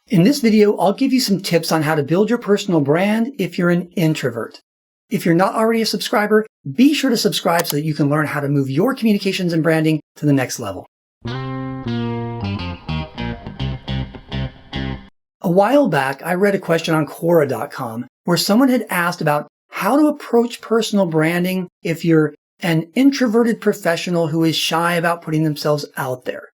In this video, I'll give you some tips on how to build your personal brand if you're an introvert. If you're not already a subscriber, be sure to subscribe so that you can learn how to move your communications and branding to the next level. A while back, I read a question on Quora.com where someone had asked about how to approach personal branding if you're an introverted professional who is shy about putting themselves out there.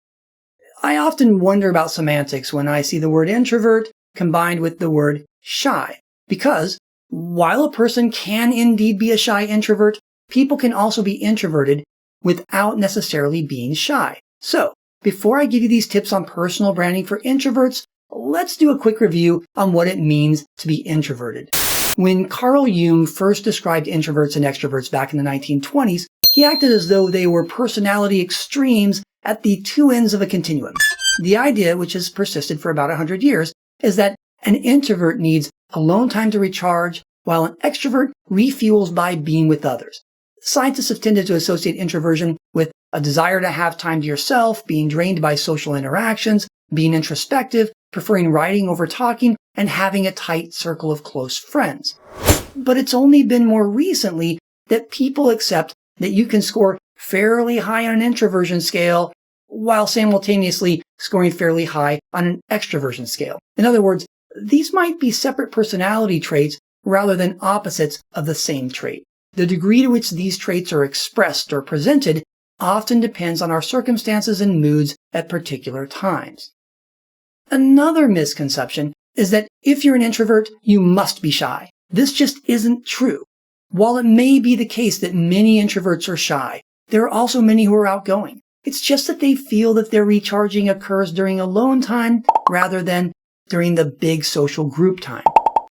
I often wonder about semantics when I see the word introvert combined with the word shy, because while a person can indeed be a shy introvert, people can also be introverted without necessarily being shy. So, before I give you these tips on personal branding for introverts, let's do a quick review on what it means to be introverted. When Carl Jung first described introverts and extroverts back in the 1920s, he acted as though they were personality extremes at the two ends of a continuum. The idea, which has persisted for about 100 years, is that an introvert needs alone time to recharge, while an extrovert refuels by being with others. Scientists have tended to associate introversion with a desire to have time to yourself, being drained by social interactions, being introspective, preferring writing over talking, and having a tight circle of close friends. But it's only been more recently that people accept that you can score fairly high on an introversion scale while simultaneously scoring fairly high on an extroversion scale. In other words, these might be separate personality traits rather than opposites of the same trait. The degree to which these traits are expressed or presented often depends on our circumstances and moods at particular times. Another misconception is that if you're an introvert, you must be shy. This just isn't true. While it may be the case that many introverts are shy, there are also many who are outgoing. It's just that they feel that their recharging occurs during alone time rather than during the big social group time.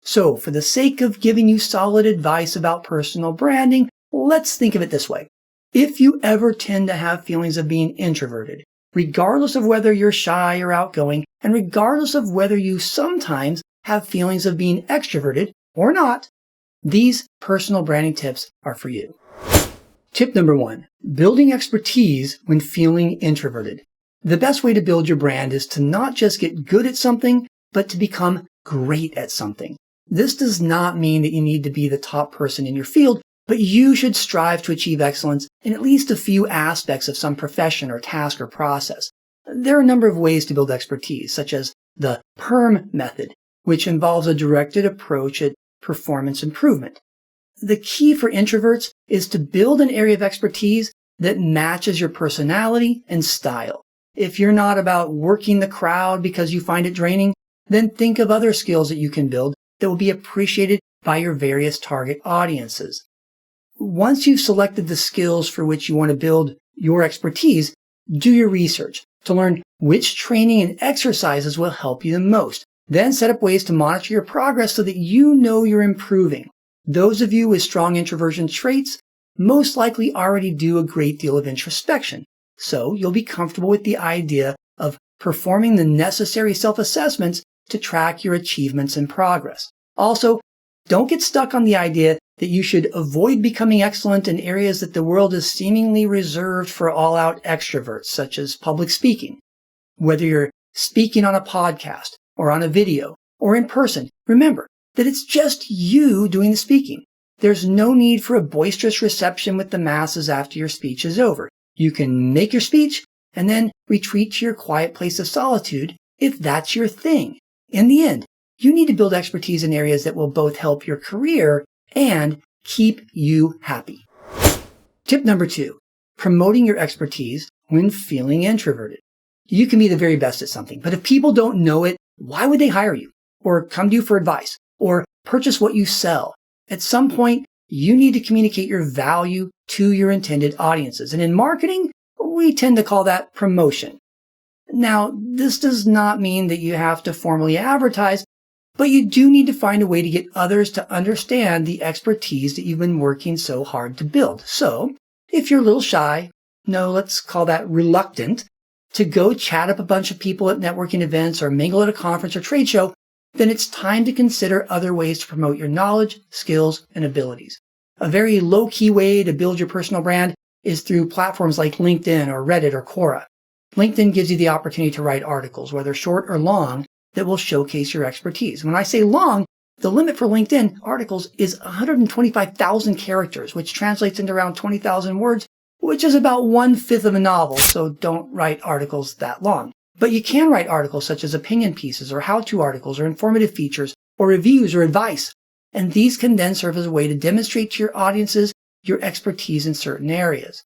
So, for the sake of giving you solid advice about personal branding, let's think of it this way. If you ever tend to have feelings of being introverted, regardless of whether you're shy or outgoing, and regardless of whether you sometimes have feelings of being extroverted or not, these personal branding tips are for you. Tip number 1, building expertise when feeling introverted. The best way to build your brand is to not just get good at something, but to become great at something. This does not mean that you need to be the top person in your field, but you should strive to achieve excellence in at least a few aspects of some profession or task or process. There are a number of ways to build expertise, such as the PERM method, which involves a directed approach at performance improvement. The key for introverts is to build an area of expertise that matches your personality and style. If you're not about working the crowd because you find it draining, then think of other skills that you can build that will be appreciated by your various target audiences. Once you've selected the skills for which you want to build your expertise, do your research to learn which training and exercises will help you the most. Then set up ways to monitor your progress so that you know you're improving. Those of you with strong introversion traits most likely already do a great deal of introspection, so you'll be comfortable with the idea of performing the necessary self-assessments to track your achievements and progress. Also, don't get stuck on the idea that you should avoid becoming excellent in areas that the world is seemingly reserved for all-out extroverts, such as public speaking. Whether you're speaking on a podcast, or on a video, or in person, remember that it's just you doing the speaking. There's no need for a boisterous reception with the masses after your speech is over. You can make your speech and then retreat to your quiet place of solitude if that's your thing. In the end, you need to build expertise in areas that will both help your career and keep you happy. Tip number 2, promoting your expertise when feeling introverted. You can be the very best at something, but if people don't know it, why would they hire you, or come to you for advice, or purchase what you sell? At some point, you need to communicate your value to your intended audiences. And in marketing, we tend to call that promotion. Now, this does not mean that you have to formally advertise, but you do need to find a way to get others to understand the expertise that you've been working so hard to build. So, if you're a little shy, no, let's call that reluctant, to go chat up a bunch of people at networking events or mingle at a conference or trade show, then it's time to consider other ways to promote your knowledge, skills, and abilities. A very low-key way to build your personal brand is through platforms like LinkedIn or Reddit or Quora. LinkedIn gives you the opportunity to write articles, whether short or long, that will showcase your expertise. When I say long, the limit for LinkedIn articles is 125,000 characters, which translates into around 20,000 words, which is about 1/5 of a novel, so don't write articles that long. But you can write articles such as opinion pieces or how-to articles or informative features or reviews or advice. And these can then serve as a way to demonstrate to your audiences your expertise in certain areas.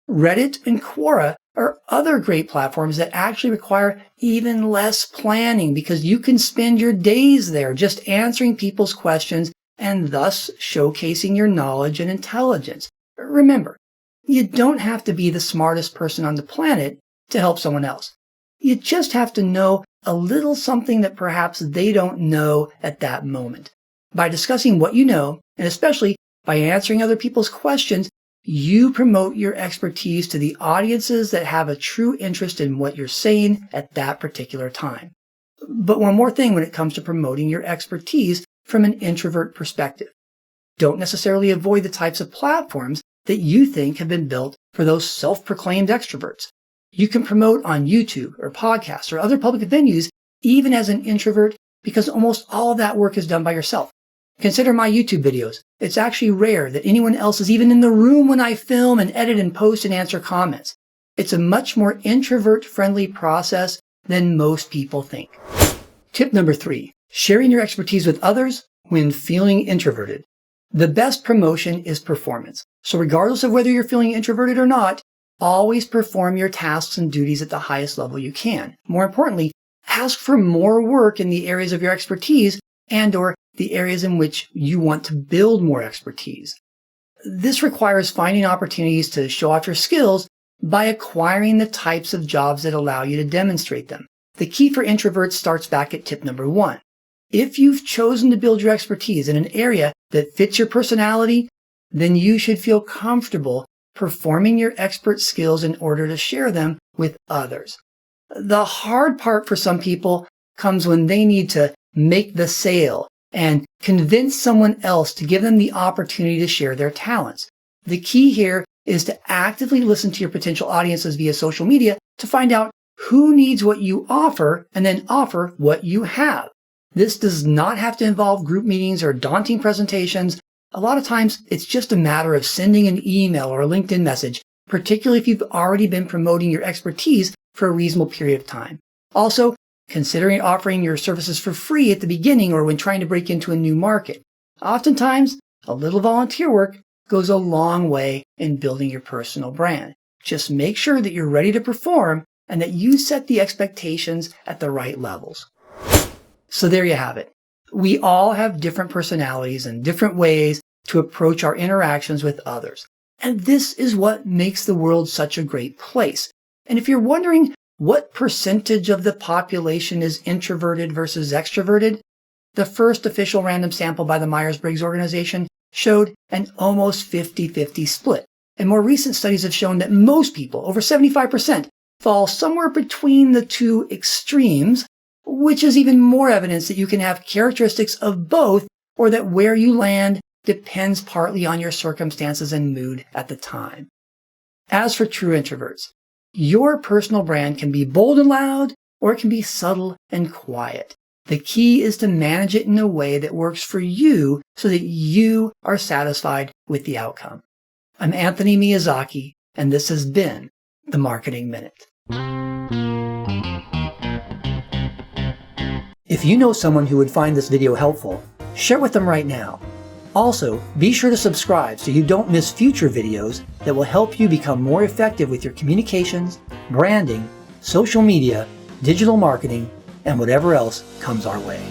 Reddit and Quora are other great platforms that actually require even less planning because you can spend your days there just answering people's questions and thus showcasing your knowledge and intelligence. Remember, you don't have to be the smartest person on the planet to help someone else. You just have to know a little something that perhaps they don't know at that moment. By discussing what you know, and especially by answering other people's questions, you promote your expertise to the audiences that have a true interest in what you're saying at that particular time. But one more thing when it comes to promoting your expertise from an introvert perspective. Don't necessarily avoid the types of platforms that you think have been built for those self-proclaimed extroverts. You can promote on YouTube or podcasts or other public venues even as an introvert because almost all of that work is done by yourself. Consider my YouTube videos. It's actually rare that anyone else is even in the room when I film and edit and post and answer comments. It's a much more introvert-friendly process than most people think. Tip number 3, sharing your expertise with others when feeling introverted. The best promotion is performance. So regardless of whether you're feeling introverted or not, always perform your tasks and duties at the highest level you can. More importantly, ask for more work in the areas of your expertise and/or the areas in which you want to build more expertise. This requires finding opportunities to show off your skills by acquiring the types of jobs that allow you to demonstrate them. The key for introverts starts back at tip number 1. If you've chosen to build your expertise in an area that fits your personality, then you should feel comfortable performing your expert skills in order to share them with others. The hard part for some people comes when they need to make the sale and convince someone else to give them the opportunity to share their talents. The key here is to actively listen to your potential audiences via social media to find out who needs what you offer and then offer what you have. This does not have to involve group meetings or daunting presentations. A lot of times it's just a matter of sending an email or a LinkedIn message, particularly if you've already been promoting your expertise for a reasonable period of time. Also, considering offering your services for free at the beginning or when trying to break into a new market. Oftentimes, a little volunteer work goes a long way in building your personal brand. Just make sure that you're ready to perform and that you set the expectations at the right levels. So there you have it. We all have different personalities and different ways to approach our interactions with others. And this is what makes the world such a great place. And if you're wondering what percentage of the population is introverted versus extroverted, the first official random sample by the Myers-Briggs organization showed an almost 50-50 split. And more recent studies have shown that most people, over 75%, fall somewhere between the two extremes, which is even more evidence that you can have characteristics of both, or that where you land depends partly on your circumstances and mood at the time. As for true introverts, your personal brand can be bold and loud, or it can be subtle and quiet. The key is to manage it in a way that works for you so that you are satisfied with the outcome. I'm Anthony Miyazaki, and this has been the Marketing Minute. If you know someone who would find this video helpful, share with them right now. Also, be sure to subscribe so you don't miss future videos that will help you become more effective with your communications, branding, social media, digital marketing, and whatever else comes our way.